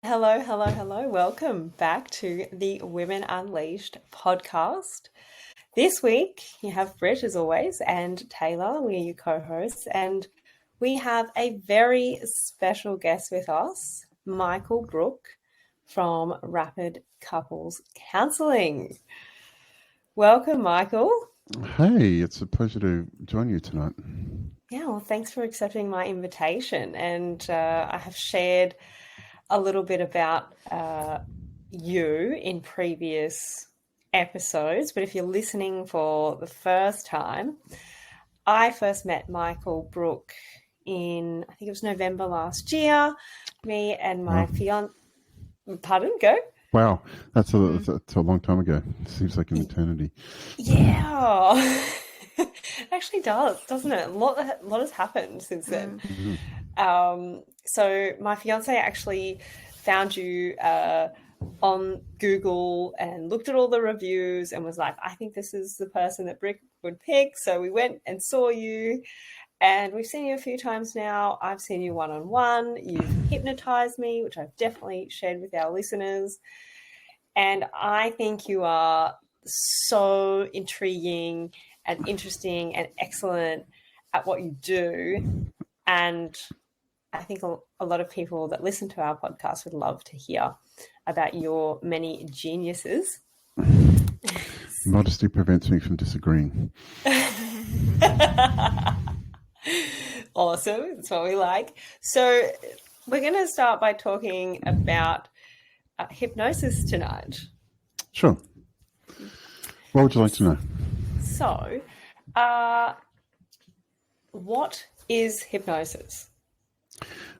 Hello, hello, hello. Welcome back to the Women Unleashed podcast. This week, you have Britt, as always, and Taylor. We're your co hosts, and we have a very special guest with us, Michael Brook from Rapid Couples Counselling. Welcome, Michael. Hey, it's a pleasure to join you tonight. Yeah, well, thanks for accepting my invitation. And I have shared a little bit about you in previous episodes, but if you're listening for the first time, I first met Michael Brook in, I think it was November last year. Me and my fiance, pardon, go. Wow, that's a long time ago. It seems like an eternity. Yeah, it actually does, doesn't it? A lot has happened since then. So my fiance actually found you on Google and looked at all the reviews and was like, I think this is the person that Brick would pick. So we went and saw you, and we've seen you a few times now. I've seen you one-on-one. You've hypnotized me, which I've definitely shared with our listeners. And I think you are so intriguing and interesting and excellent at what you do. And I think a lot of people that listen to our podcast would love to hear about your many geniuses. Modesty prevents me from disagreeing. Awesome. That's what we like. So we're going to start by talking about hypnosis tonight. Sure. What would you like to know? So, what is hypnosis?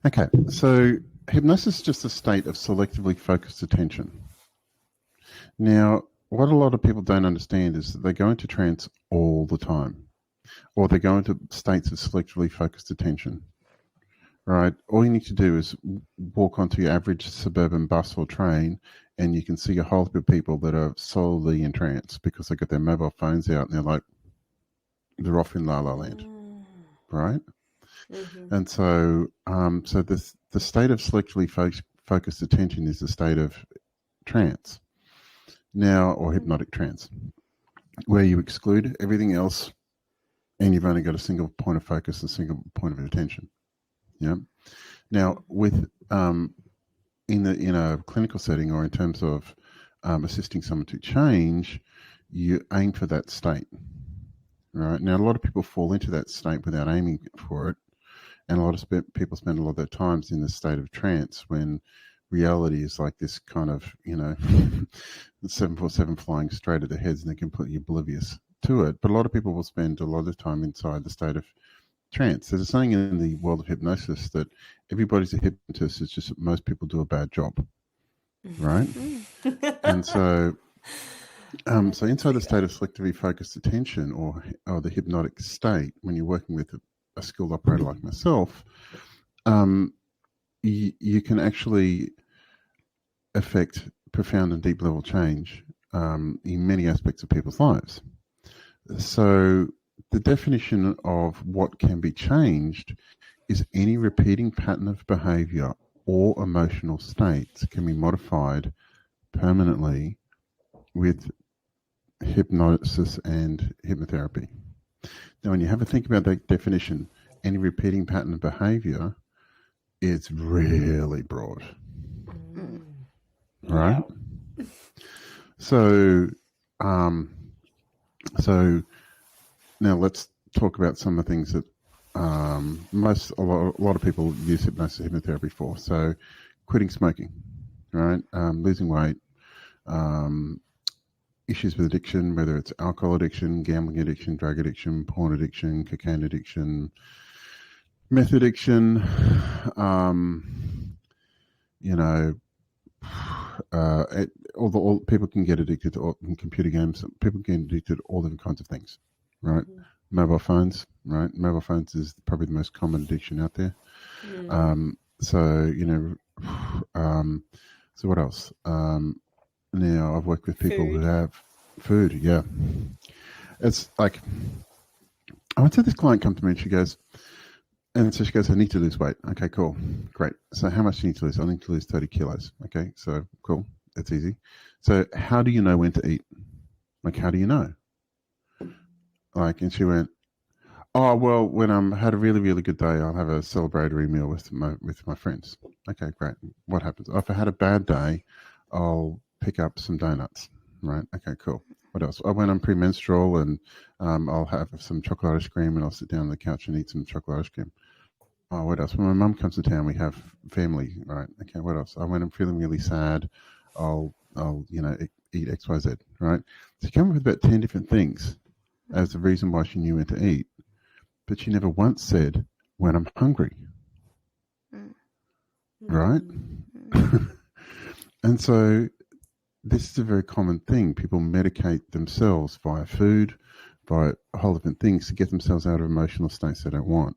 Okay, so hypnosis is just a state of selectively focused attention. Now, what a lot of people don't understand is that they go into trance all the time, or they go into states of selectively focused attention. Right? All you need to do is walk onto your average suburban bus or train, and you can see a whole heap of people that are solely in trance because they got their mobile phones out and they're off in La La Land, right? Mm-hmm. And so, the state of selectively focused attention is the state of trance now, or hypnotic trance, where you exclude everything else, and you've only got a single point of focus, a single point of attention. Yeah. Now, with in a clinical setting, or in terms of assisting someone to change, you aim for that state. Right. Now, a lot of people fall into that state without aiming for it, and a lot of people spend a lot of their times in the state of trance when reality is like this kind of, the 747 flying straight at their heads, and they're completely oblivious to it. But a lot of people will spend a lot of time inside the state of trance. There's a saying in the world of hypnosis that everybody's a hypnotist. It's just that most people do a bad job, right? And so inside the state of selectively focused attention, or the hypnotic state, when you're working with a skilled operator like myself, you can actually affect profound and deep level change in many aspects of people's lives. So the definition of what can be changed is any repeating pattern of behavior or emotional states can be modified permanently with hypnosis and hypnotherapy. Now, when you have a think about that definition, any repeating pattern of behavior, it's really broad. Right? So now let's talk about some of the things that a lot of people use hypnosis and hypnotherapy for. So quitting smoking, right? Losing weight, issues with addiction, whether it's alcohol addiction, gambling addiction, drug addiction, porn addiction, cocaine addiction, meth addiction, all people can get addicted to computer games. People get addicted to all different kinds of things, right? Mm. Mobile phones, right? Mobile phones is probably the most common addiction out there. Mm. So what else? Now, I've worked with people who have food. Yeah, it's like I went to this client come to me and she goes, And so she goes, I need to lose weight. Okay, cool. Great. So how much do you need to lose? I need to lose 30 kilos. Okay, so cool. That's easy. So how do you know when to eat? Like, how do you know? Like, and she went, oh, well, when I'm had a really, really good day, I'll have a celebratory meal with my friends. Okay, great. What happens? If I had a bad day, I'll pick up some donuts. Right? Okay, cool. What else? When I'm premenstrual and I'll have some chocolate ice cream and I'll sit down on the couch and eat some chocolate ice cream. Oh, what else? When my mum comes to town, we have family. Right? Okay, what else? When I'm feeling really sad, I'll eat X, Y, Z. Right? So she came up with about 10 different things as the reason why she knew when to eat. But she never once said, when I'm hungry. Right? And so this is a very common thing. People medicate themselves via food, by a whole different things to get themselves out of emotional states they don't want.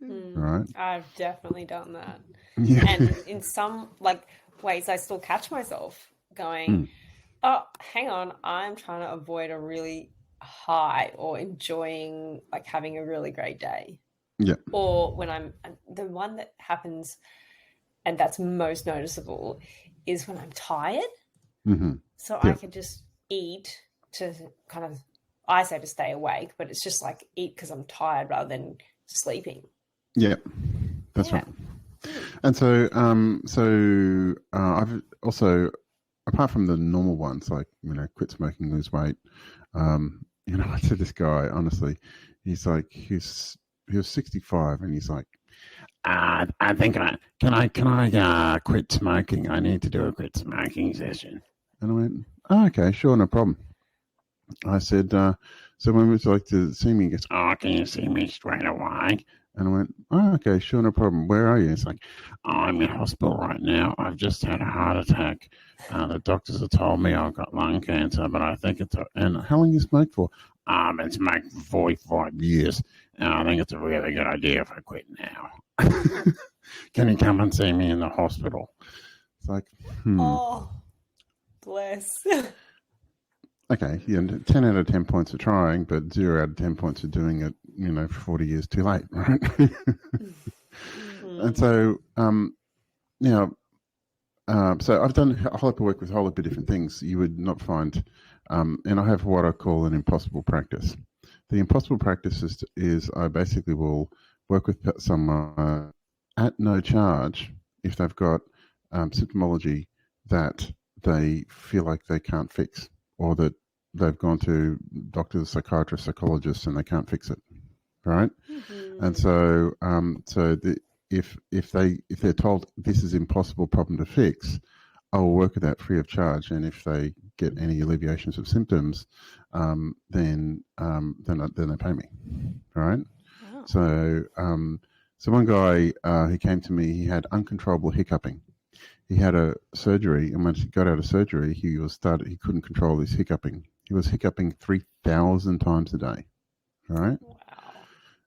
Right? I've definitely done that. Yeah. And in some ways I still catch myself going, oh, hang on, I'm trying to avoid a really high or enjoying having a really great day. Yeah. Or when the one that happens and that's most noticeable is when I'm tired. Mm-hmm. So I can just eat to kind of, I say to stay awake, but it's just eat because I'm tired rather than sleeping. Yeah, that's right. And so, I've also, apart from the normal ones quit smoking, lose weight. I said this guy, honestly, he was 65, and he's like, I think can I quit smoking? I need to do a quit smoking session. And I went, oh, okay, sure, no problem. I said, so when would you like to see me? He goes, oh, can you see me straight away? And I went, oh, okay, sure, no problem. Where are you? It's like, oh, I'm in hospital right now. I've just had a heart attack. The doctors have told me I've got lung cancer, but I think and how long you smoked for? I've been smoking for 45 years, and I think it's a really good idea if I quit now. Can you come and see me in the hospital? It's like, Oh, bless. Okay, 10 out of 10 points for trying, but 0 out of 10 points for doing it, for 40 years too late, right? And so, so I've done a whole heap of work with a whole heap of different things you would not find, and I have what I call an impossible practice. The impossible practice is I basically will work with someone at no charge if they've got symptomology that they feel like they can't fix, or that they've gone to doctors, psychiatrists, psychologists, and they can't fix it, right? Mm-hmm. And so, if they're told this is impossible problem to fix, I will work with that free of charge. And if they get any alleviations of symptoms, then they pay me, right? Wow. So one guy who came to me, he had uncontrollable hiccuping. He had a surgery, and when he got out of surgery, he couldn't control his hiccuping. He was hiccuping 3,000 times a day, right? Wow.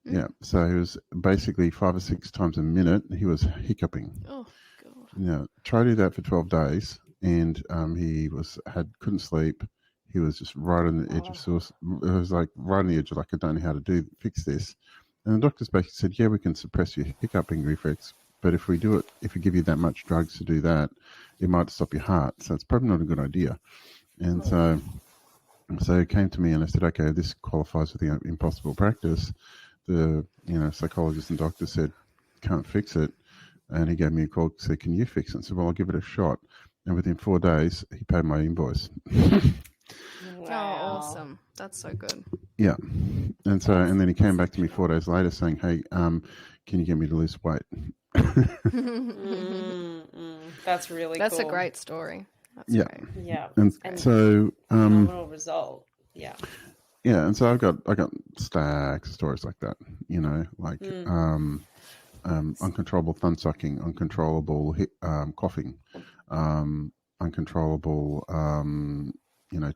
Yeah, so he was basically 5 or 6 times a minute. He was hiccuping. Oh God! Yeah, try to do that for 12 days, and he couldn't sleep. He was just right on the edge of suicide. It was right on the edge of I don't know how to fix this. And the doctors basically said, yeah, we can suppress your hiccuping reflex, but if we give you that much drugs to do that, it might stop your heart. So it's probably not a good idea. And so he came to me and I said, okay, this qualifies for the impossible practice. The psychologist and doctor said, can't fix it. And he gave me a call and said, can you fix it? I said, well, I'll give it a shot. And within 4 days, he paid my invoice. Wow. Oh, awesome. That's so good. Yeah. And then he came back to me 4 days later saying, hey, can you get me to lose weight? That's really That's cool. a great story. That's yeah. great. Yeah. And so phenomenal result. Yeah. Yeah, and so I got stacks of stories like that, uncontrollable thumb sucking, uncontrollable coughing, uncontrollable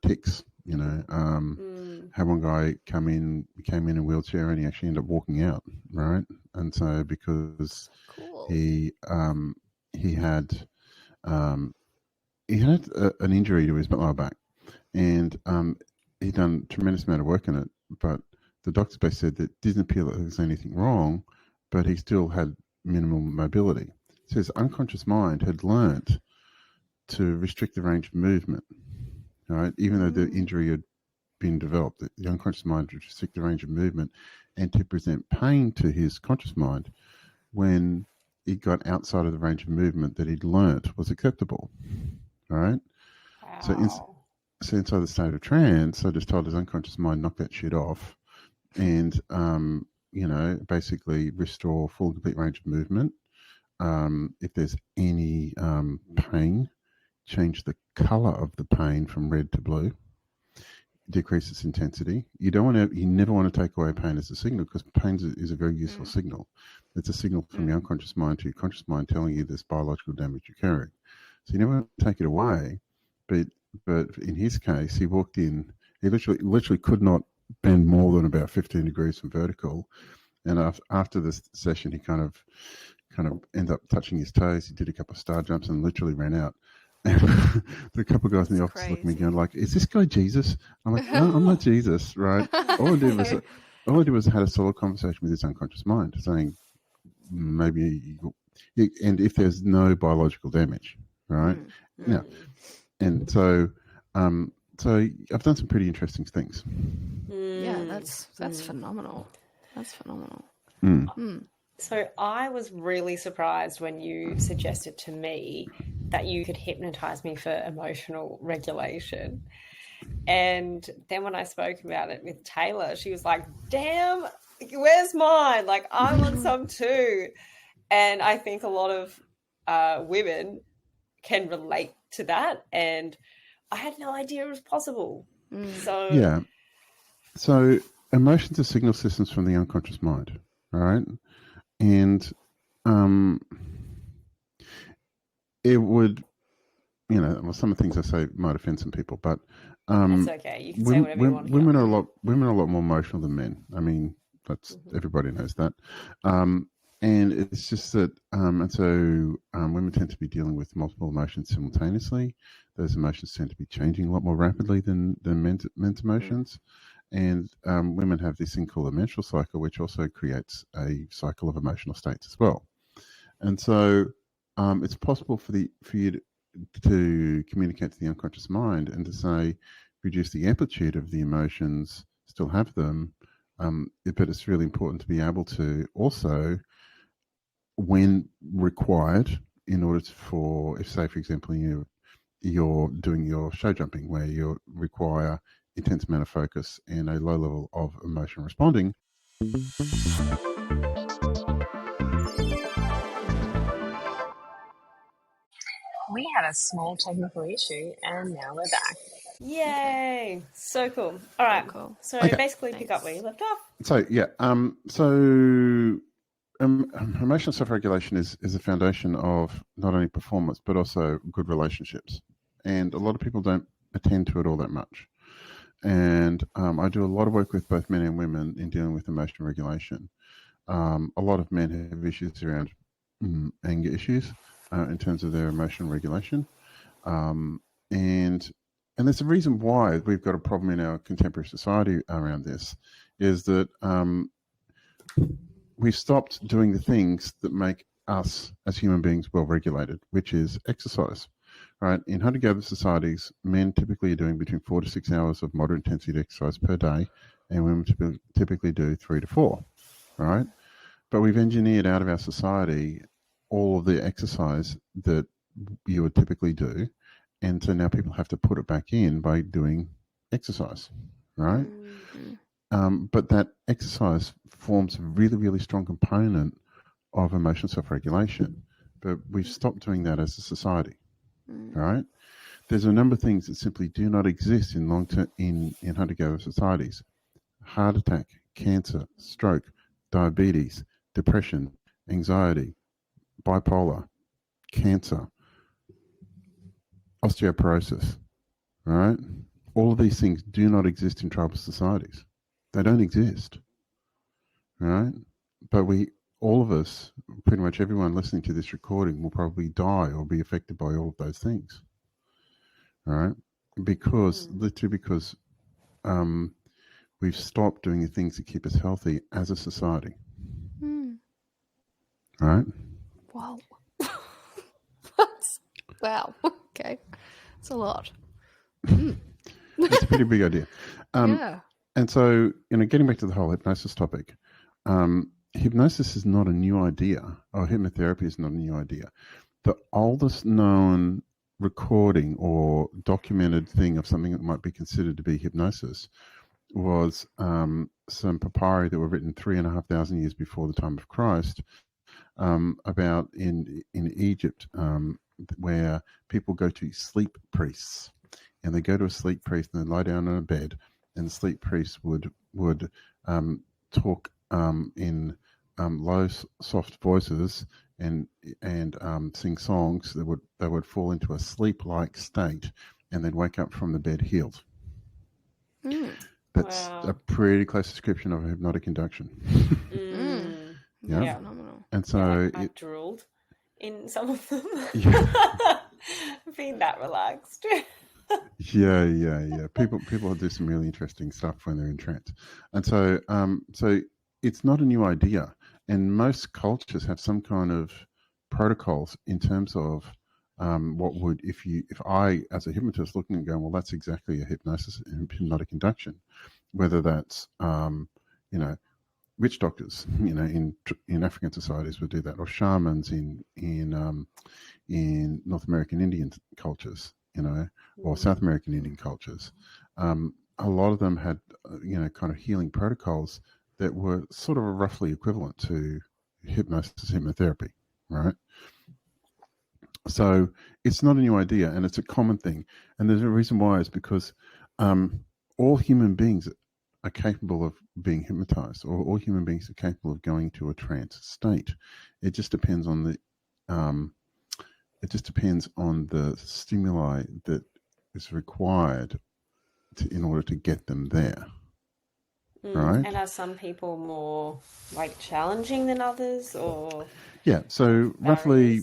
tics. Had one guy came in a wheelchair and he actually ended up walking out, right? And so because he had an injury to his lower back, and he'd done a tremendous amount of work in it, but the doctors basically said that it didn't appear that there was anything wrong, but he still had minimal mobility. So his unconscious mind had learnt to restrict the range of movement, right? Even though the injury had been developed, the unconscious mind would restrict the range of movement and to present pain to his conscious mind when he got outside of the range of movement that he'd learnt was acceptable, right? Wow. So inside the state of trance, I just told his unconscious mind, knock that shit off and, basically restore full and complete range of movement. If there's any pain, change the color of the pain from red to blue, decrease its intensity. You never want to take away pain as a signal, because pain is a very useful signal. It's a signal from your unconscious mind to your conscious mind telling you there's biological damage you're carrying. So you never want to take it away. But in his case, he walked in, he literally could not bend more than about 15 degrees from vertical. And after this session, he kind of ended up touching his toes. He did a couple of star jumps and literally ran out. And the couple of guys in the office looking at me going like, is this guy Jesus? I'm like, no, I'm not Jesus, right? All I did was had a solo conversation with his unconscious mind saying, maybe, and if there's no biological damage, right? Now, and so I've done some pretty interesting things. Yeah, that's phenomenal. That's phenomenal. So I was really surprised when you suggested to me that you could hypnotize me for emotional regulation. And then when I spoke about it with Taylor, she was like, damn, where's mine? Like, I want some too. And I think a lot of women can relate to that. And I had no idea it was possible. So yeah. So emotions are signal systems from the unconscious mind, right? And it would, some of the things I say might offend some people, but that's okay. You can say whatever you want. Women are a lot more emotional than men. I mean, that's everybody knows that. And it's just that, and so women tend to be dealing with multiple emotions simultaneously. Those emotions tend to be changing a lot more rapidly than men's emotions. And women have this thing called a menstrual cycle, which also creates a cycle of emotional states as well. And so it's possible for you to communicate to the unconscious mind and to say, reduce the amplitude of the emotions, still have them, but it's really important to be able to also, when required, in order if say, for example, you're doing your show jumping where you require intense amount of focus and a low level of emotion responding. We had a small technical issue and now we're back. Yay! So cool. All right. Cool. So Okay. basically pick up where you left off. So, yeah. Emotional self-regulation is the foundation of not only performance, but also good relationships. And a lot of people don't attend to it all that much. And I do a lot of work with both men and women in dealing with emotional regulation. A lot of men have issues around anger issues in terms of their emotional regulation. And there's a reason why we've got a problem in our contemporary society around this, is that we've stopped doing the things that make us as human beings well-regulated, which is exercise. Right, in hunter-gatherer societies, men typically are doing between 4 to 6 hours of moderate intensity exercise per day, and women typically do 3 to 4. Right, but we've engineered out of our society all of the exercise that you would typically do, and so now people have to put it back in by doing exercise. Right, but that exercise forms a really, really strong component of emotional self-regulation, but we've stopped doing that as a society. Right, there's a number of things that simply do not exist in long-term in hunter-gatherer societies: heart attack, cancer, stroke, diabetes, depression, anxiety, bipolar, cancer, osteoporosis. Right, all of these things do not exist in tribal societies. They don't exist. Right, but all of us, pretty much everyone listening to this recording, will probably die or be affected by all of those things. All right, because we've stopped doing the things that keep us healthy as a society. right? Wow. Wow. Okay. It's a lot. It's a pretty big idea. Yeah. And so, getting back to the whole hypnosis topic, hypnosis is not a new idea, or hypnotherapy is not a new idea. The oldest known recording or documented thing of something that might be considered to be hypnosis was some papyri that were written 3,500 years before the time of Christ, about in Egypt, where people go to sleep priests, and they go to a sleep priest and they lie down on a bed, and the sleep priest would talk in low, soft voices and sing songs. They would fall into a sleep-like state, and they'd wake up from the bed healed. That's a pretty close description of a hypnotic induction. Yeah. Phenomenal. And so I drooled in some of them. Yeah. Being that relaxed. Yeah. People do some really interesting stuff when they're in trance, and so it's not a new idea. And most cultures have some kind of protocols in terms of what would if I as a hypnotist looking and going, well, that's exactly a hypnotic induction, whether that's witch doctors, in African societies would do that, or shamans in North American Indian cultures, or South American Indian cultures. A lot of them had, kind of healing protocols that were sort of roughly equivalent to hypnosis, hypnotherapy, right? So it's not a new idea, and it's a common thing. And there's a reason why is because all human beings are capable of being hypnotized, or all human beings are capable of going to a trance state. It just depends on the stimuli that is required in order to get them there. Right? And are some people more challenging than others, or? Yeah, so roughly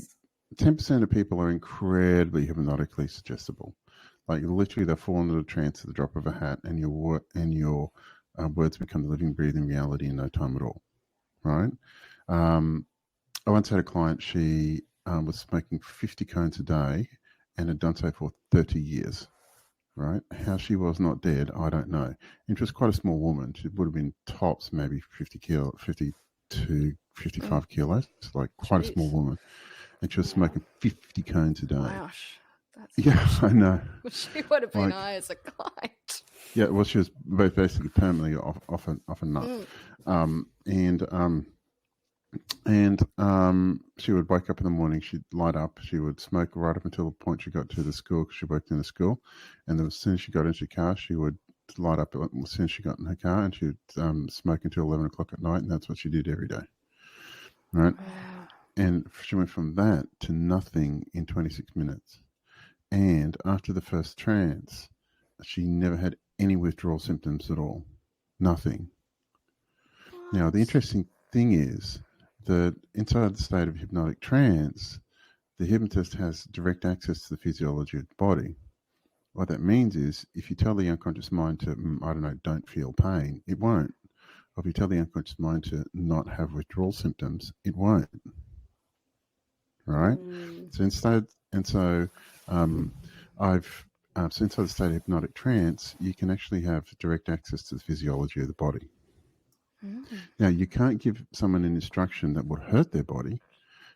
10% of people are incredibly hypnotically suggestible. Like literally, they fall into a trance at the drop of a hat, and your words become the living, breathing reality in no time at all. Right? I once had a client. She was smoking 50 cones a day, and had done so for 30 years. Right? How she was not dead, I don't know. And she was quite a small woman. She would have been tops maybe 50 to 55 kilos. It's like quite a small woman. And she was smoking 50 cones a day. Gosh. I know. She would have been high as a kite. Yeah, well, she was basically permanently off a nut. And she would wake up in the morning, she'd light up, she would smoke right up until the point she got to the school, because she worked in the school. And then as soon as she got into the car, she would light up as soon as she got in her car, and she would smoke until 11 o'clock at night, and that's what she did every day. Right? Wow. And she went from that to nothing in 26 minutes. And after the first trance, she never had any withdrawal symptoms at all. Nothing. What? Now, the interesting thing is that inside the state of hypnotic trance, the hypnotist has direct access to the physiology of the body. What that means is if you tell the unconscious mind to, don't feel pain, it won't. Or if you tell the unconscious mind to not have withdrawal symptoms, it won't. Right? So inside the state of hypnotic trance, you can actually have direct access to the physiology of the body. Now, you can't give someone an instruction that would hurt their body,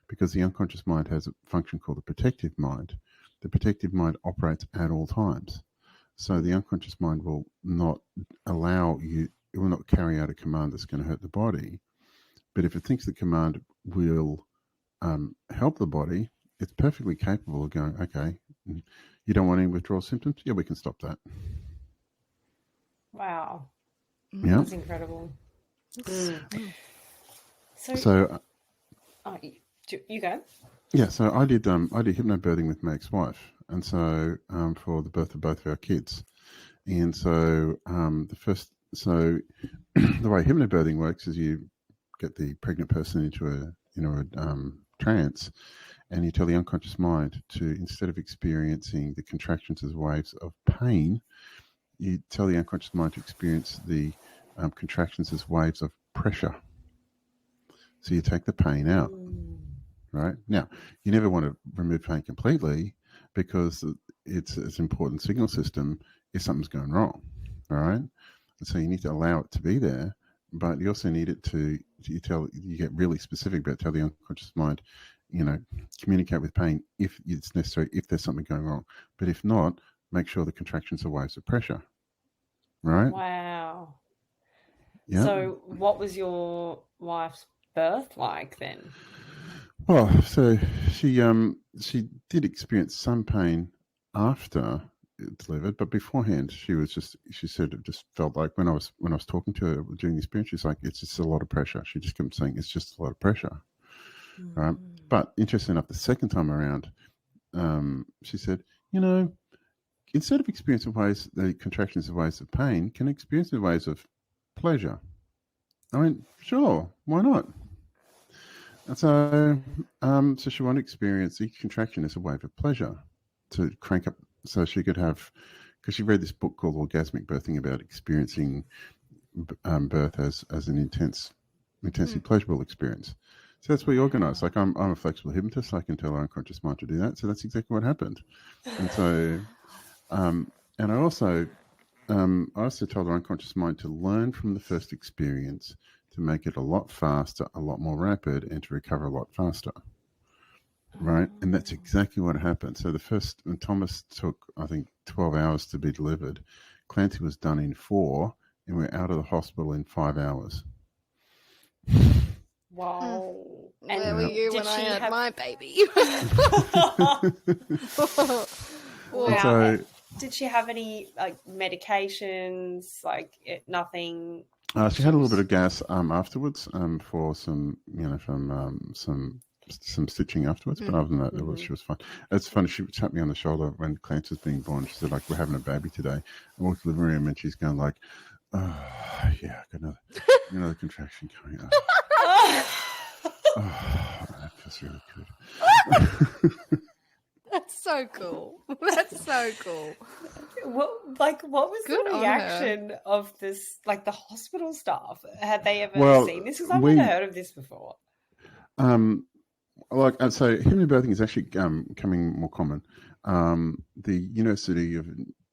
because the unconscious mind has a function called the protective mind. The protective mind operates at all times. So the unconscious mind will not allow you, it will not carry out a command that's going to hurt the body. But if it thinks the command will help the body, it's perfectly capable of going, okay, you don't want any withdrawal symptoms? Yeah, we can stop that. Wow. Yeah. That's incredible. So you go. Yeah, so I did hypno birthing with my ex-wife, and so for the birth of both of our kids, and so the way hypno birthing works is you get the pregnant person into a trance, and you tell the unconscious mind to, instead of experiencing the contractions as waves of pain, you tell the unconscious mind to experience the contractions as waves of pressure. So you take the pain out. right? Now, you never want to remove pain completely because it's an important signal system if something's going wrong, all right? And so you need to allow it to be there, but you also need it to, you get really specific about tell the unconscious mind, communicate with pain if it's necessary, if there's something going wrong. But if not, make sure the contractions are waves of pressure, right? Wow. Yeah. So what was your wife's birth like then? Well, so she did experience some pain after it delivered, but beforehand she said it just felt like when I was talking to her during the experience, she's like, it's just a lot of pressure. She just kept saying it's just a lot of pressure. Right. But interesting enough, the second time around, she said, instead of experiencing the contractions of waves of pain, can I experience the waves of pleasure? I went, sure, why not? And so, so she wanted to experience each contraction as a wave of pleasure to crank up, so she could have, because she read this book called Orgasmic Birthing about experiencing birth as an intensely pleasurable experience. So that's what we organised. Like I'm a flexible hypnotist. I can tell our unconscious mind to do that. So that's exactly what happened. And so, and I also told our unconscious mind to learn from the first experience, to make it a lot faster, a lot more rapid, and to recover a lot faster. Right? And that's exactly what happened. So when Thomas took, I think, 12 hours to be delivered, Clancy was done in 4, and we're out of the hospital in 5 hours. Wow. And where were you when I had my baby? Wow. So, did she have any medications? Nothing? She had a little bit of gas afterwards for some, from some stitching afterwards. But other than that, she was fine. It's funny. She tapped me on the shoulder when Clarence was being born. She said, "Like, we're having a baby today." I walked to the living room and she's going like, "Oh yeah, I got another contraction coming up." Oh, that feels really good. That's so cool. That's so cool. What was Good the on reaction of this, the hospital staff? Had they ever seen this? Because I've never heard of this before. I'd say hypno birthing is actually becoming more common. The University of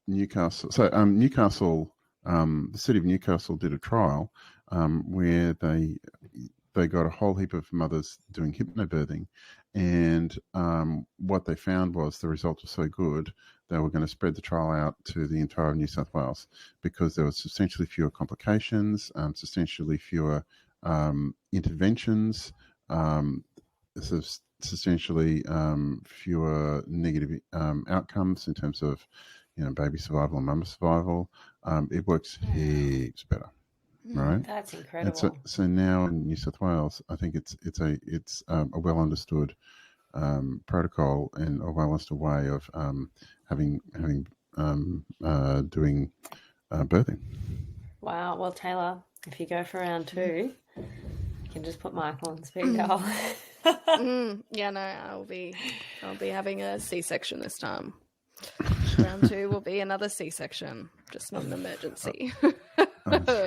Newcastle, the city of Newcastle did a trial where they got a whole heap of mothers doing hypnobirthing, and what they found was the results were so good they were going to spread the trial out to the entire New South Wales because there were substantially fewer complications, substantially fewer interventions, substantially fewer negative outcomes in terms of baby survival and mama survival. It works heaps better. Right, that's incredible. And so now in New South Wales, I think it's a well understood protocol and a well understood way of doing birthing. Wow. Well, Taylor, if you go for round 2, you can just put Michael on speed dial. Yeah, no, I'll be having a C-section this time. Round 2 will be another C-section, just not an emergency. So I don't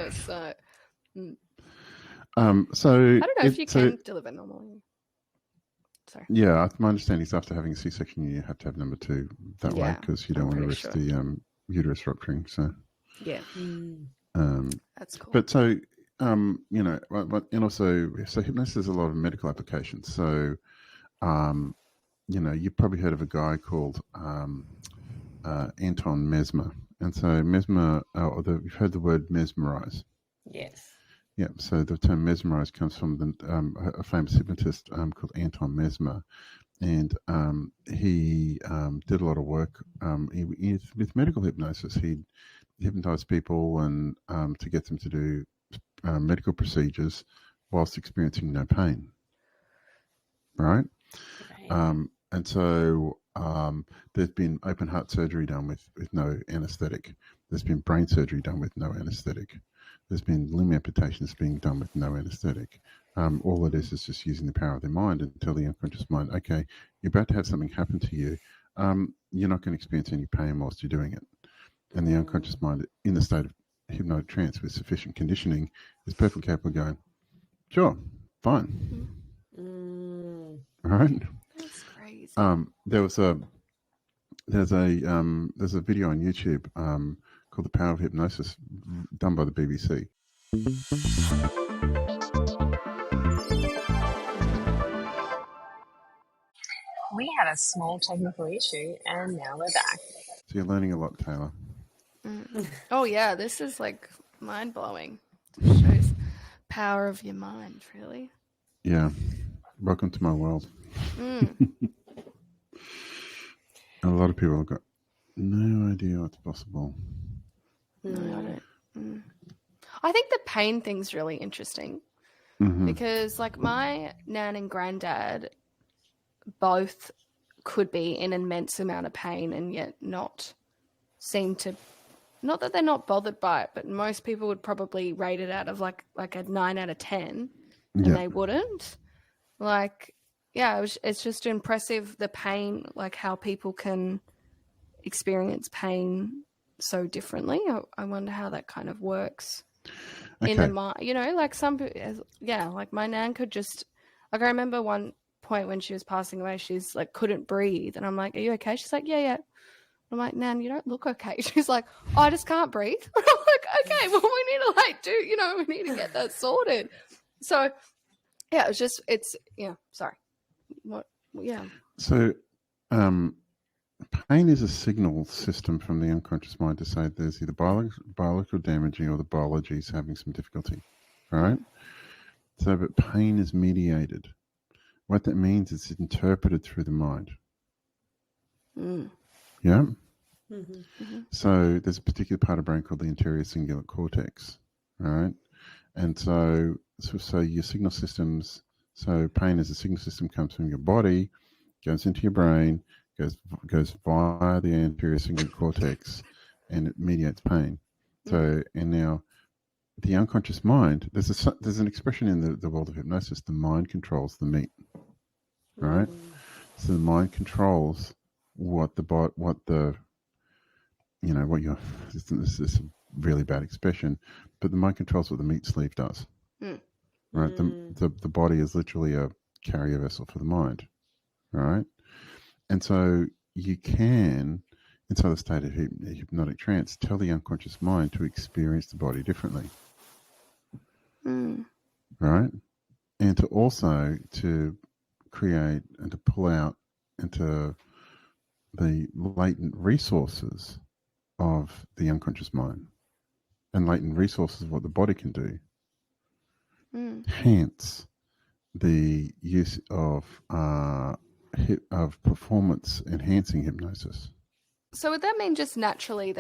know if you can deliver normally. Sorry. Yeah, my understanding is after having a C-section, you have to have number 2 that way because you don't want to risk the uterus rupturing. So yeah, that's cool. But so and also hypnosis has a lot of medical applications. So you've probably heard of a guy called Anton Mesmer. And so Mesmer, you've heard the word mesmerize. Yes. Yeah, so the term mesmerize comes from a famous hypnotist called Anton Mesmer. And he did a lot of work with medical hypnosis. He'd hypnotize people and to get them to do medical procedures whilst experiencing no pain. Right? And so there's been open heart surgery done with no anesthetic. There's been brain surgery done with no anesthetic. There's been limb amputations being done with no anesthetic. All it is just using the power of their mind and tell the unconscious mind, okay, you're about to have something happen to you. You're not going to experience any pain whilst you're doing it. And the unconscious mind, in the state of hypnotic trance with sufficient conditioning, is perfectly capable of going, sure, fine. right? That's crazy. There's a video on YouTube called "The Power of Hypnosis," done by the BBC. We had a small technical issue and now we're back. So you're learning a lot, Taylor. Oh yeah, this is like mind blowing. It shows power of your mind, really. Yeah. Welcome to my world. Mm. A lot of people have got no idea what's possible. No, I don't. I think the pain thing's really interesting because, like, my nan and granddad both could be in an immense amount of pain and yet not seem to. Not that they're not bothered by it, but most people would probably rate it out of like a 9 out of 10, and Yeah. they wouldn't. Like, yeah, it's just impressive, the pain, like how people can experience pain so differently. I wonder how that kind of works in the mind. You know, like like my nan could just, like, I remember one point when she was passing away, she's like couldn't breathe, and I'm like, "Are you okay?" She's like, "Yeah." I'm like, "Nan, you don't look okay." She's like, "Oh, I just can't breathe." I'm like, "Okay, well, we need to we need to get that sorted." So, yeah, So, pain is a signal system from the unconscious mind to say there's either biological damaging or the biology is having some difficulty, right? So, but pain is mediated. What that means is it's interpreted through the mind. Yeah? So there's a particular part of the brain called the anterior cingulate cortex, right? And so your signal systems, so pain as a signal system comes from your body, goes into your brain, goes via the anterior cingulate cortex, and it mediates pain. So, and now the unconscious mind, there's an expression in the world of hypnosis, the mind controls the meat, right? So the mind controls this is a really bad expression, but the mind controls what the meat sleeve does, right? The body is literally a carrier vessel for the mind, right? And so you can, inside the state of hypnotic trance, tell the unconscious mind to experience the body differently, right? And to also to create and to pull out into the latent resources of the unconscious mind, and latent resources of what the body can do. Hence, the use of performance enhancing hypnosis. So would that mean just naturally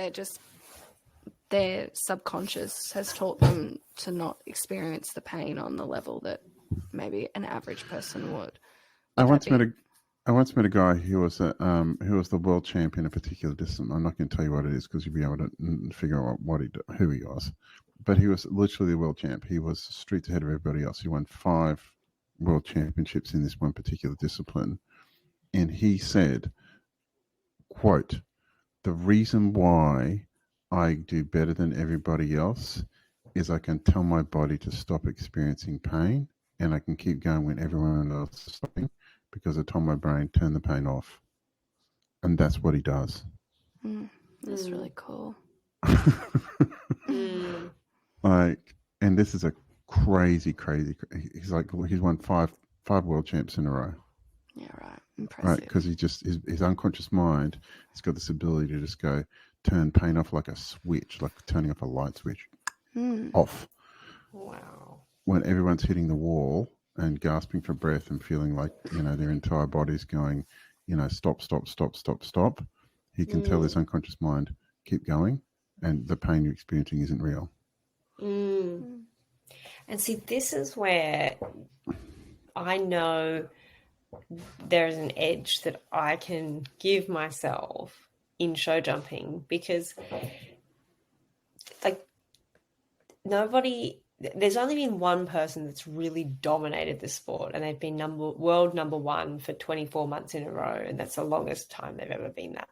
their subconscious has taught them to not experience the pain on the level that maybe an average person would? I once met a guy who was the world champion in a particular discipline. I'm not going to tell you what it is because you'll be able to figure out who he was. But he was literally the world champ. He was streets ahead of everybody else. He won 5 world championships in this one particular discipline. And he said, quote, "The reason why I do better than everybody else is I can tell my body to stop experiencing pain, and I can keep going when everyone else is stopping, because I told my brain, turn the pain off." And that's what he does. That's really cool. And this is a crazy. He's won five world champs in a row. Yeah, right. Impressive. Right, because his unconscious mind has got this ability to just go turn pain off like a switch, like turning off a light switch, off. Wow. When everyone's hitting the wall and gasping for breath and feeling like, their entire body's going, stop. He can tell his unconscious mind, keep going, and the pain you're experiencing isn't real. And see, this is where I know there's an edge that I can give myself in show jumping, because there's only been one person that's really dominated the sport, and they've been world number 1 for 24 months in a row, and that's the longest time they've ever been that.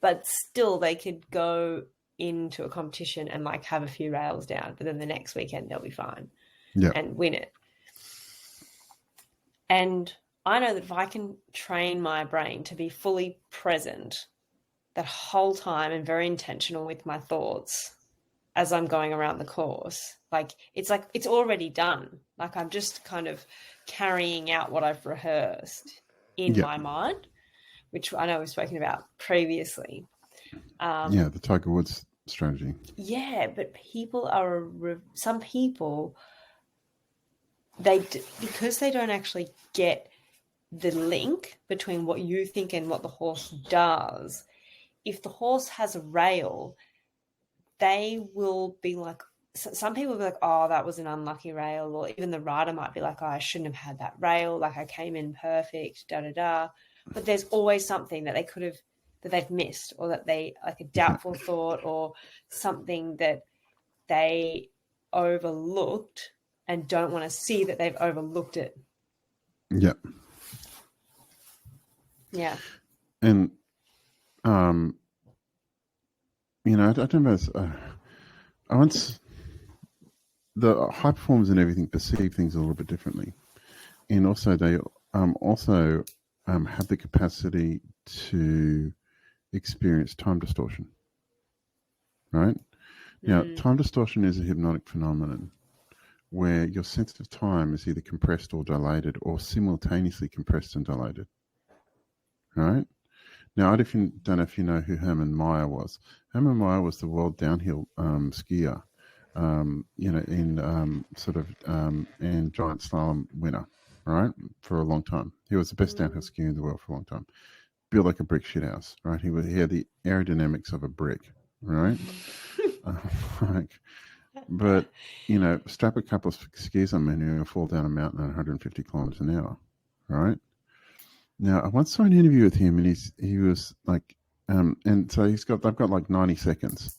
But still, they could go into a competition and have a few rails down, but then the next weekend they'll be fine and win it. And I know that if I can train my brain to be fully present that whole time and very intentional with my thoughts as I'm going around the course, it's already done. Like I'm just kind of carrying out what I've rehearsed in my mind, which I know we've spoken about previously. The Tiger Woods strategy. Yeah, but some people, because they don't actually get the link between what you think and what the horse does. If the horse has a rail, they will be like, some people will be like, oh, that was an unlucky rail. Or even the rider might be like, oh, I shouldn't have had that rail. Like I came in perfect, da-da-da. But there's always something that they've missed, or that they, like a doubtful thought or something that they overlooked and don't want to see that they've overlooked it. Yeah. Yeah. And, I don't know. The high performers and everything perceive things a little bit differently. And also they have the capacity to experience time distortion. Right? Now, time distortion is a hypnotic phenomenon where your sense of time is either compressed or dilated, or simultaneously compressed and dilated. Right? Now, I don't know if you know who Hermann Maier was. Hermann Maier was the world downhill skier, and giant slalom winner, right, for a long time. He was the best downhill skier in the world for a long time. Built like a brick shithouse, right? He had the aerodynamics of a brick, right? But strap a couple of skis on me and you'll fall down a mountain at 150 kilometers an hour, right? Now, I once saw an interview with him, and he was like, and so they've got like 90 seconds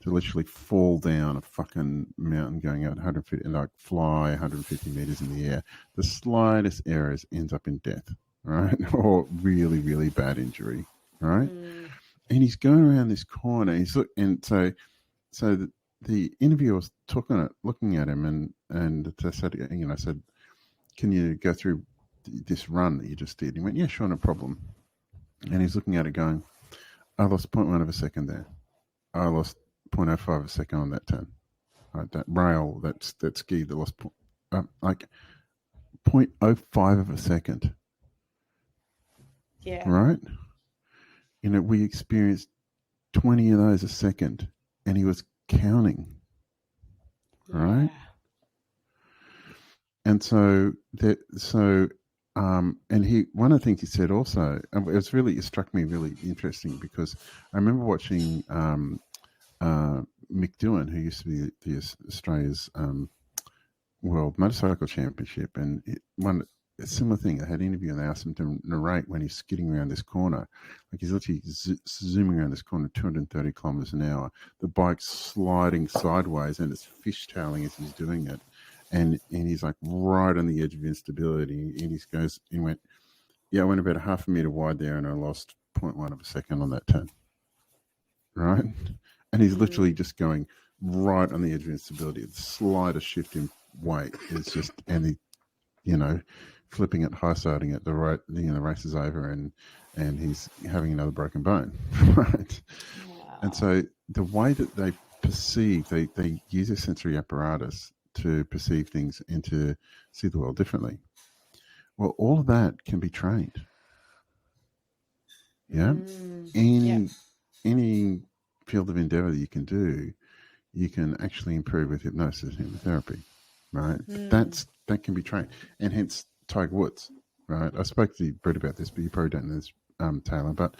to literally fall down a fucking mountain going out 150 and like fly 150 meters in the air. The slightest errors ends up in death, right? Or really, really bad injury, right? And he's going around this corner. So the interviewer was looking at him, and I said, can you go through this run that you just did? He went, yeah, sure, no problem. And he's looking at it going, I lost 0.1 of a second there. I lost 0.05 of a second on that turn. Right, that rail, that ski that lost like 0.05 of a second. Yeah. Right? We experienced 20 of those a second, and he was counting. Right? And so and one of the things he said also, it struck me really interesting, because I remember watching Mick Doohan, who used to be Australia's World Motorcycle Championship, and a similar thing. I had an interview and they asked him to narrate when he's skidding around this corner. Like he's literally zooming around this corner 230 kilometers an hour. The bike's sliding sideways and it's fishtailing as he's doing it. And he's like right on the edge of instability. And he went, yeah, I went about a half a meter wide there and I lost 0.1 of a second on that turn. Right? And he's literally just going right on the edge of instability. The slightest shift in weight is just, and flipping it, high-siding it, the race is over and he's having another broken bone. Right? Wow. And so the way that they perceive, they use a sensory apparatus to perceive things and to see the world differently. Well, all of that can be trained. Yeah. Any field of endeavor that you can do, you can actually improve with hypnosis and hypnotherapy, right? That can be trained, and hence Tiger Woods, right? I spoke to Brett about this, but you probably don't know this, Taylor. But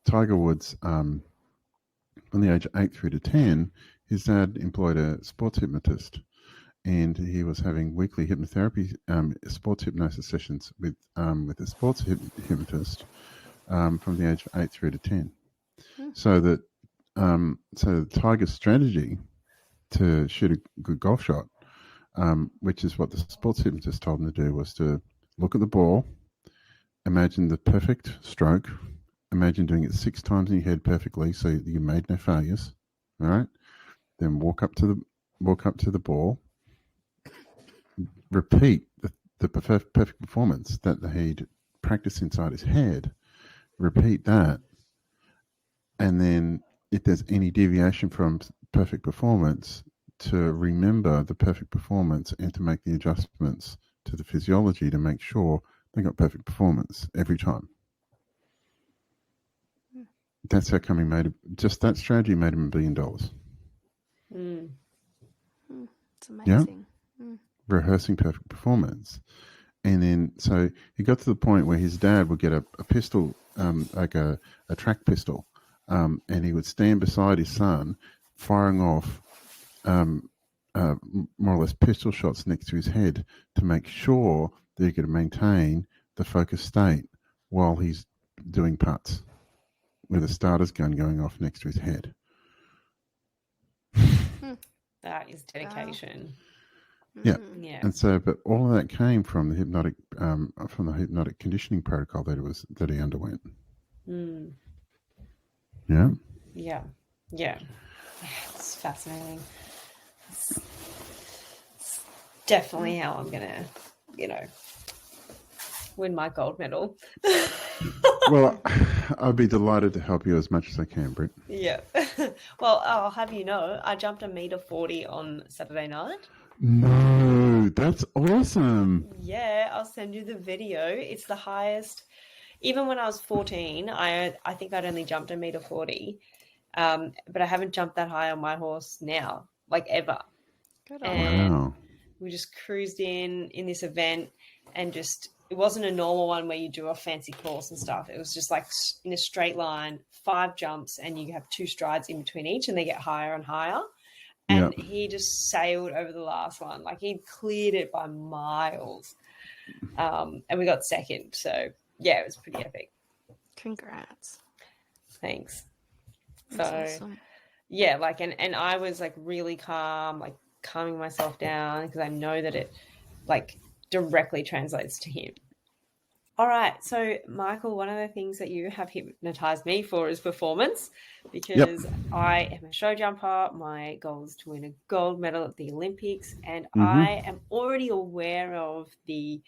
Tiger Woods, from the age of 8 through to 10, his dad employed a sports hypnotist, and he was having weekly hypnotherapy, sports hypnosis sessions with a sports hypnotist from the age of 8 through to 10. So that so Tiger's strategy to shoot a good golf shot, which is what the sports hypnotist told him to do, was to look at the ball, imagine the perfect stroke, imagine doing it 6 times in your head perfectly, so you made no failures. All right, then walk up to the ball, repeat the perfect performance that he'd practiced inside his head, repeat that, and then if there's any deviation from perfect performance, to remember the perfect performance and to make the adjustments to the physiology to make sure they got perfect performance every time. That's how come he made it. Just that strategy made him $1 billion. It's amazing. Yeah? Rehearsing perfect performance. And then, so he got to the point where his dad would get a pistol, like a track pistol, and he would stand beside his son, firing off more or less pistol shots next to his head to make sure that he could maintain the focused state while he's doing putts with a starter's gun going off next to his head. That is dedication. Yeah. Yeah. And so, but all of that came from the hypnotic conditioning protocol that he underwent. Yeah. Yeah. Yeah. It's fascinating. It's definitely how I'm gonna, win my gold medal. Well, I'd be delighted to help you as much as I can, Britt. Yeah. Well, I'll have you know, I jumped 1.40 meters on Saturday night. No, that's awesome. Yeah, I'll send you the video. It's the highest. Even when I was 14, I think I'd only jumped 1.40 meters. But I haven't jumped that high on my horse now, like ever. Good on And Wow. we just cruised in this event, and just, it wasn't a normal one where you do a fancy course and stuff. It was just like in a straight line, 5 jumps, and you have 2 strides in between each, and they get higher and higher. And he just sailed over the last one. Like, he cleared it by miles. And we got second. So, yeah, it was pretty epic. Congrats. Thanks. That's So, awesome. yeah, like, and I was like really calm, like calming myself down, because I know that it like directly translates to him. All right. So, Michael, one of the things that you have hypnotized me for is performance, because I am a show jumper. My goal is to win a gold medal at the Olympics, and I am already aware of the,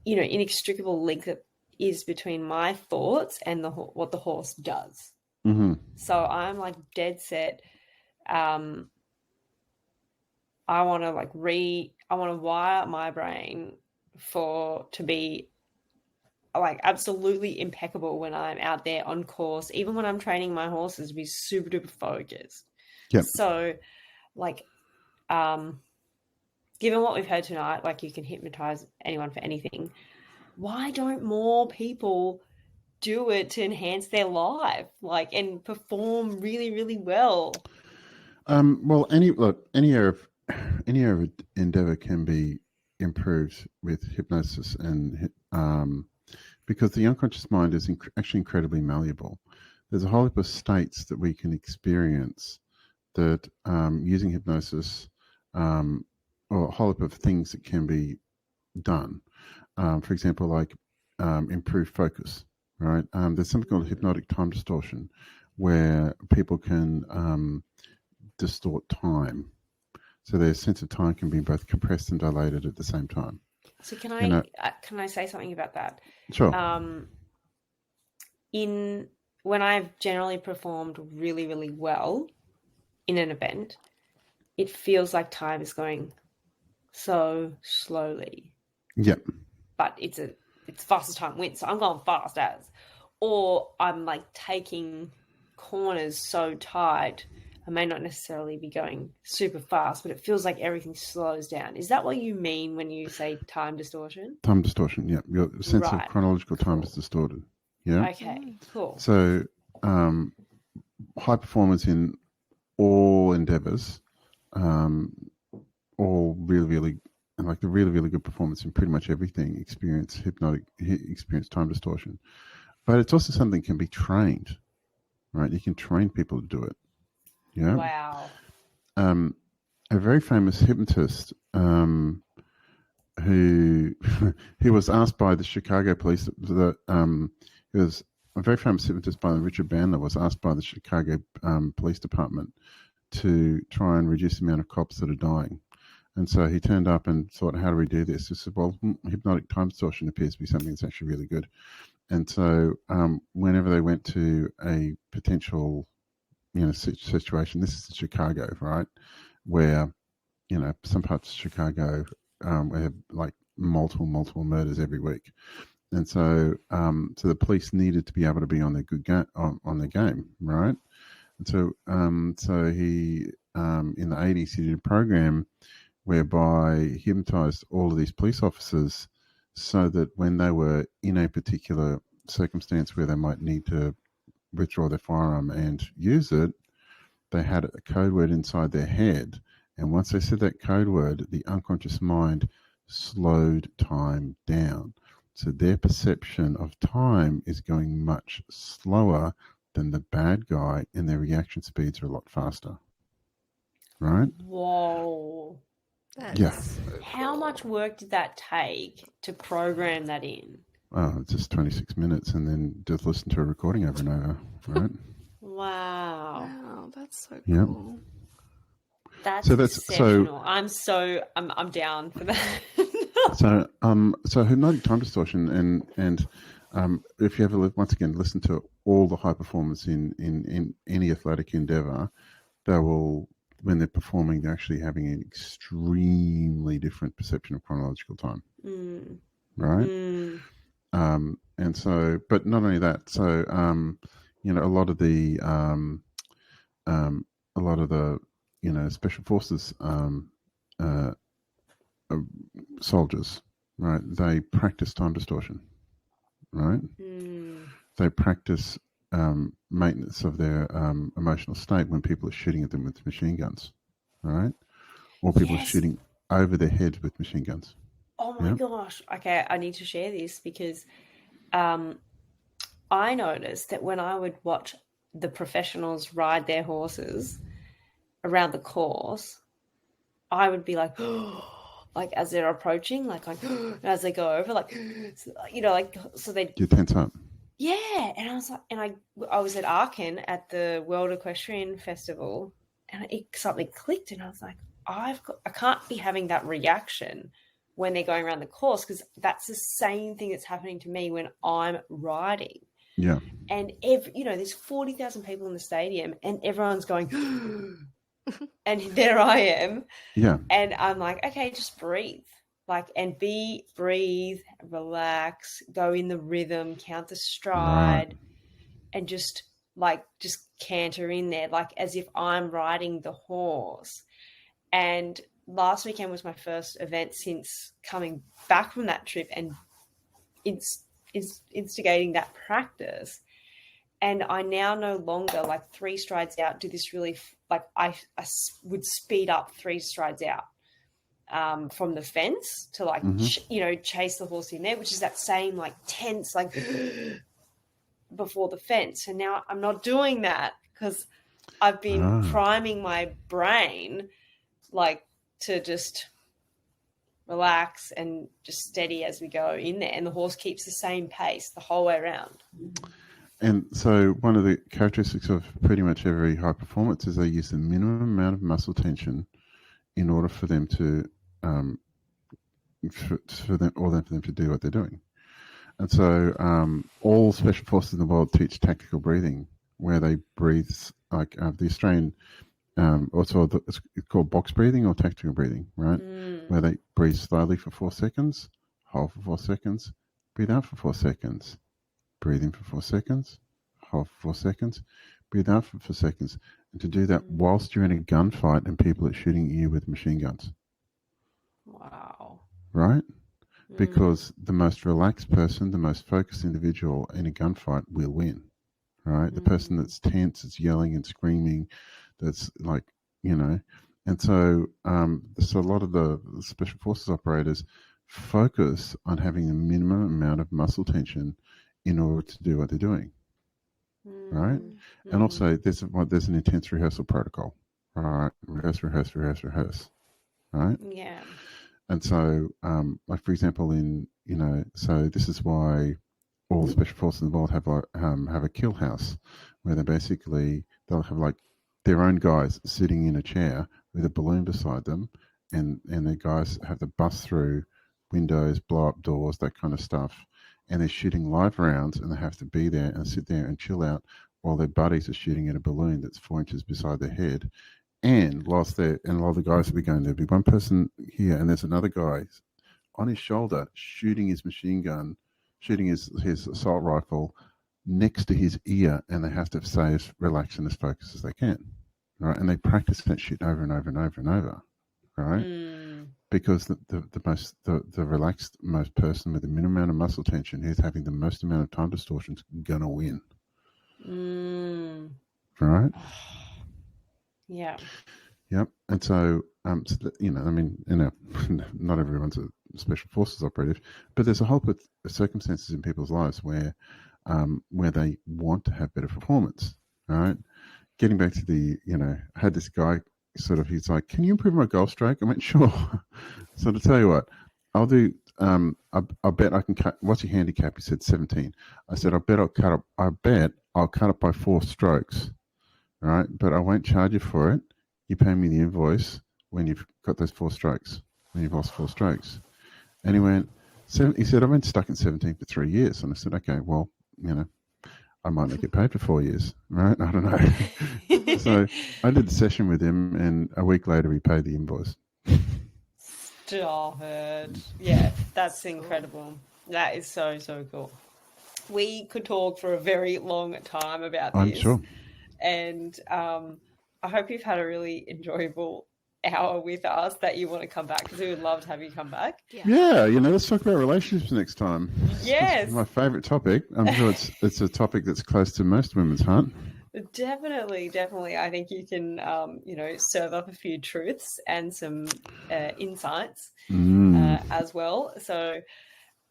inextricable link that is between my thoughts and what the horse does. So I'm like dead set. I want to wire my brain to be like absolutely impeccable when I'm out there on course, even when I'm training my horses, to be super duper focused. Yep. So like, given what we've heard tonight, like, you can hypnotize anyone for anything. Why don't more people do it to enhance their life, like, and perform really, really well? Well, any area of endeavor can be improved with hypnosis, and because the unconscious mind is actually incredibly malleable. There's a whole heap of states that we can experience that using hypnosis, or a whole heap of things that can be done. For example, like improved focus, right? There's something called hypnotic time distortion, where people can distort time. So their sense of time can be both compressed and dilated at the same time. So can I say something about that? Sure. When I've generally performed really, really well in an event, it feels like time is going so slowly. Yep. But it's fastest time wins. So I'm going fast as, or I'm like taking corners so tight, I may not necessarily be going super fast, but it feels like everything slows down. Is that what you mean when you say time distortion? Time distortion, yeah. Your sense of chronological time is distorted. Yeah. Okay, cool. So high performance in all endeavors, all really, really, and like the really, really good performance in pretty much everything, experience time distortion. But it's also something that can be trained, right? You can train people to do it. Yeah. Wow. A very famous hypnotist who was asked by the Chicago police, he was a very famous hypnotist by Richard Bandler, was asked by the Chicago police department to try and reduce the amount of cops that are dying. And so he turned up and thought, how do we do this? He said, well, hypnotic time distortion appears to be something that's actually really good. And so whenever they went to a potential, situation, this is Chicago, right, where, some parts of Chicago we have like multiple murders every week. And so so the police needed to be able to be on their on their game, right? And so so he in the 80s he did a program whereby he hypnotized all of these police officers so that when they were in a particular circumstance where they might need to withdraw their firearm and use it, they had a code word inside their head. And once they said that code word, the unconscious mind slowed time down. So their perception of time is going much slower than the bad guy, and their reaction speeds are a lot faster. Right? Whoa. That's How much work did that take to program that in? Oh, it's just 26 minutes and then just listen to a recording over and over, right? Wow. Wow, that's so Yep. cool. That's So that's- exceptional. I'm down for that. So hypnotic time distortion and if you ever once again listen to all the high performers in any athletic endeavor, they will, when they're performing, they're actually having an extremely different perception of chronological time, right? And so, but not only that, so a lot of the special forces soldiers, right? They practice time distortion, right? They practice maintenance of their emotional state when people are shooting at them with machine guns, right? Or people are shooting over their heads with machine guns. Oh my gosh. Okay, I need to share this because I noticed that when I would watch the professionals ride their horses around the course, I would be like, like as they're approaching, like as they go over, like, so they You tense up. Yeah, and I was like, and I was at Aachen at the World Equestrian Festival, and something clicked, and I was like, I can't be having that reaction when they're going around the course, because that's the same thing that's happening to me when I'm riding. Yeah. And there's 40,000 people in the stadium, and everyone's going, and there I am. Yeah. And I'm like, okay, just breathe. Breathe, relax, go in the rhythm, count the stride, and just canter in there, like as if I'm riding the horse. And last weekend was my first event since coming back from that trip and instigating that practice. And I now no longer, like 3 strides out, do this really, I would speed up 3 strides out. From the fence to chase the horse in there, which is that same tense before the fence. And now I'm not doing that because I've been priming my brain to just relax and just steady as we go in there, and the horse keeps the same pace the whole way around. And so one of the characteristics of pretty much every high performance is they use the minimum amount of muscle tension in order for them to for them to do what they're doing. And so all special forces in the world teach tactical breathing, where they breathe like the Australian it's called box breathing or tactical breathing, right? Where they breathe slowly for 4 seconds, hold for 4 seconds, breathe out for 4 seconds, breathe in for 4 seconds, hold for 4 seconds, breathe out for 4 seconds. And to do that whilst you're in a gunfight and people are shooting at you with machine guns. Wow. Right? Because the most relaxed person, the most focused individual in a gunfight will win. Right? The person that's tense, that's yelling and screaming, that's and so so a lot of the special forces operators focus on having a minimum amount of muscle tension in order to do what they're doing. Right? And also there's an intense rehearsal protocol. Right? Rehearse. Right? Yeah. And so, for example, so this is why all the special forces in the world have a kill house, where they'll have their own guys sitting in a chair with a balloon beside them, and the guys have to bust through windows, blow up doors, that kind of stuff, and they're shooting live rounds, and they have to be there and sit there and chill out while their buddies are shooting at a balloon that's 4 inches beside their head. And while the guys will be going, there'll be one person here, and there's another guy on his shoulder shooting his machine gun, shooting his assault rifle next to his ear, and they have to stay as relaxed and as focused as they can, right? And they practice that shit over and over and over and over, right? Because the relaxed most person with the minimum amount of muscle tension, who's having the most amount of time distortion, is gonna win, right? Yeah. Yep. And so, not everyone's a special forces operative, but there's a whole bunch of circumstances in people's lives where they want to have better performance, right? Getting back to the, I had this guy he's like, can you improve my goal stroke? I went, sure. So to tell you what, I'll do, I bet I can cut, what's your handicap? He said 17. I said, I bet I'll cut it by 4 strokes, right? But I won't charge you for it. You pay me the invoice when you've got those 4 strokes, when you've lost 4 strokes. And he went, he said, I've been stuck in 17 for 3 years. And I said, okay, well, I might not get paid for 4 years, right? I don't know. So I did the session with him, and a week later he paid the invoice. Stop it. Yeah, that's incredible. That is so, so cool. We could talk for a very long time about this. I'm sure. And I hope you've had a really enjoyable hour with us, that you want to come back, because we would love to have you come back. Yeah, let's talk about relationships next time. Yes. My favourite topic. I'm sure it's a topic that's close to most women's heart. Definitely. I think you can, serve up a few truths and some insights as well. So,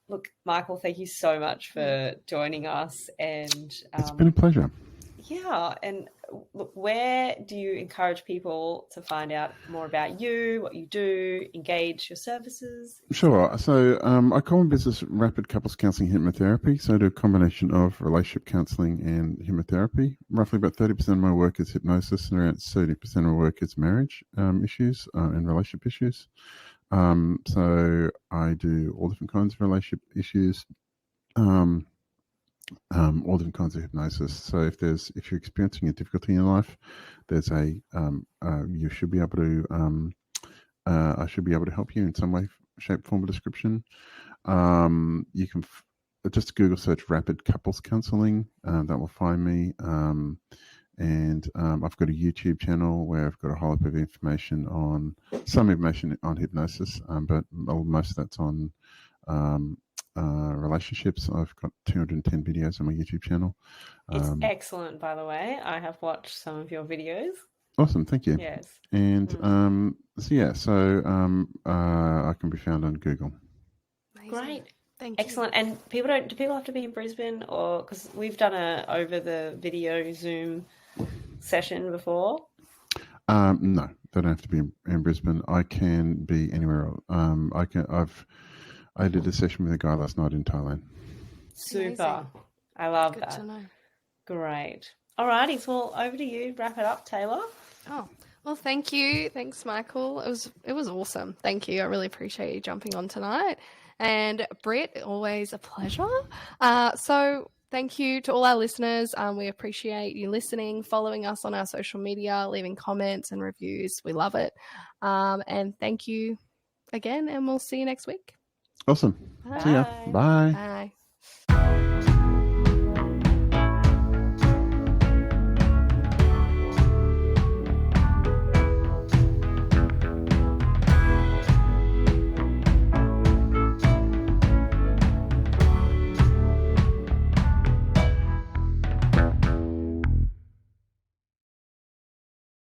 look, Michael, thank you so much for joining us. And it's been a pleasure. Yeah, and look, where do you encourage people to find out more about you, what you do, engage your services? Sure. So I call my business Rapid Couples Counselling Hypnotherapy. So I do a combination of relationship counselling and hypnotherapy. Roughly about 30% of my work is hypnosis, and around 30% of my work is marriage issues and relationship issues. So I do all different kinds of relationship issues. All different kinds of hypnosis. So if you're experiencing a difficulty in your life, there's you should be able to I should be able to help you in some way, shape, form, or description. You can just Google search Rapid Couples Counselling. That will find me. And I've got a YouTube channel where I've got a whole lot of information on hypnosis, but most of that's on relationships. I've got 210 videos on my YouTube channel. It's excellent, by the way. I have watched some of your videos. Awesome, thank you. Yes. And I can be found on Google. Amazing. Great. Thank you. Excellent. And do people have to be in Brisbane, or because we've done a over the video Zoom session before? No, they don't have to be in Brisbane. I can be anywhere else. I did a session with a guy last night in Thailand. Super. Amazing. I love Good that. to know. Great. All righty. Well, over to you. Wrap it up, Taylor. Oh, well, thank you. Thanks, Michael. It was awesome. Thank you. I really appreciate you jumping on tonight. And Britt, always a pleasure. So thank you to all our listeners. We appreciate you listening, following us on our social media, leaving comments and reviews. We love it. And thank you again, and we'll see you next week. Awesome. Bye. See ya. Bye. Bye.